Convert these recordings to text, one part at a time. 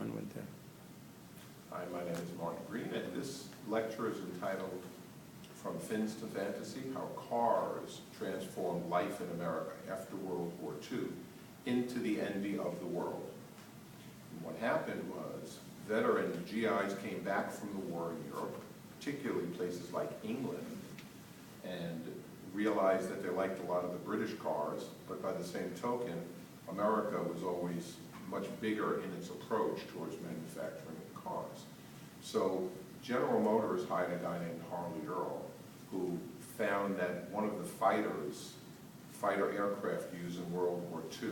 on with that. Hi, my name is Martin Green, and this lecture is entitled From Fins to Fantasy, How Cars Transformed Life in America After World War II into the Envy of the World. And what happened was veteran GIs came back from the war in Europe, particularly places like England, and realized that they liked a lot of the British cars, but by the same token, America was always much bigger in its approach towards manufacturing cars. So General Motors hired a guy named Harley Earl, who found that one of the fighter aircraft used in World War II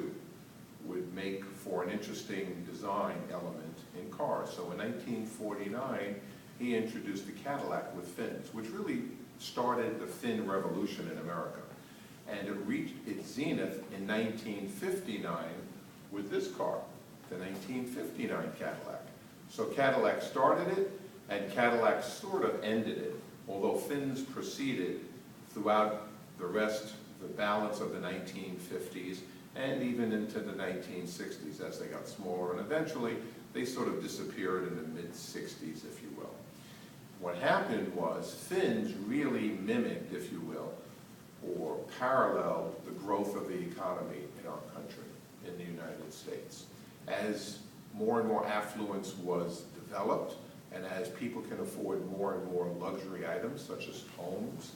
would make for an interesting design element in cars. So in 1949, he introduced the Cadillac with fins, which really started the fin revolution in America. And it reached its zenith in 1959 with this car, the 1959 Cadillac. So Cadillac started it, and Cadillac sort of ended it, although fins proceeded throughout the balance of the 1950s and even into the 1960s as they got smaller, and eventually they sort of disappeared in the mid-60s, if you will. What happened was fins really mimicked, if you will, or paralleled the growth of the economy in our country, in the United States. As more and more affluence was developed, and as people can afford more and more luxury items such as homes,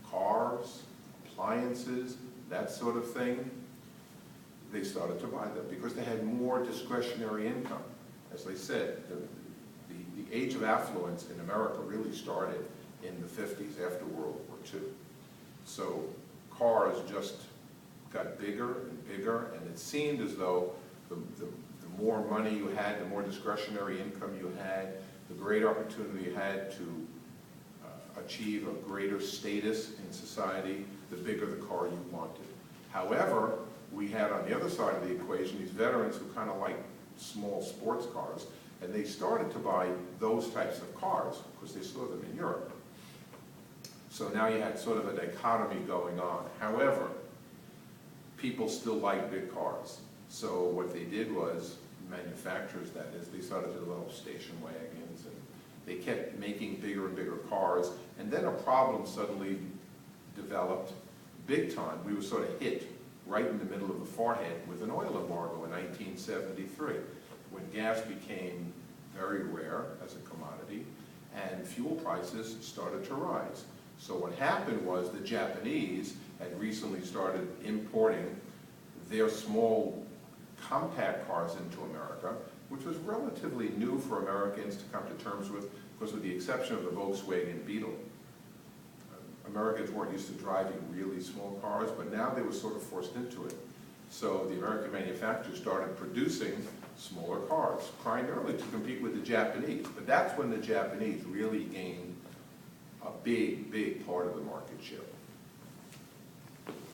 cars, appliances, that sort of thing, they started to buy them because they had more discretionary income. As I said, the age of affluence in America really started in the 50s after World War II. So cars just got bigger and bigger, and it seemed as though the more money you had, the more discretionary income you had, the greater opportunity you had to achieve a greater status in society, the bigger the car you wanted. However, we had on the other side of the equation these veterans who kind of liked small sports cars, and they started to buy those types of cars because they saw them in Europe. So now you had sort of a dichotomy going on. However, people still like big cars. So what they did was, manufacturers that is, they started to develop station wagons, and they kept making bigger and bigger cars, and then a problem suddenly developed big time. We were sort of hit right in the middle of the forehead with an oil embargo in 1973, when gas became very rare as a commodity, and fuel prices started to rise. So what happened was the Japanese had recently started importing their small compact cars into America, which was relatively new for Americans to come to terms with, because with the exception of the Volkswagen Beetle. Americans weren't used to driving really small cars, but now they were sort of forced into it. So the American manufacturers started producing smaller cars, primarily to compete with the Japanese. But that's when the Japanese really gained a big, big part of the market share.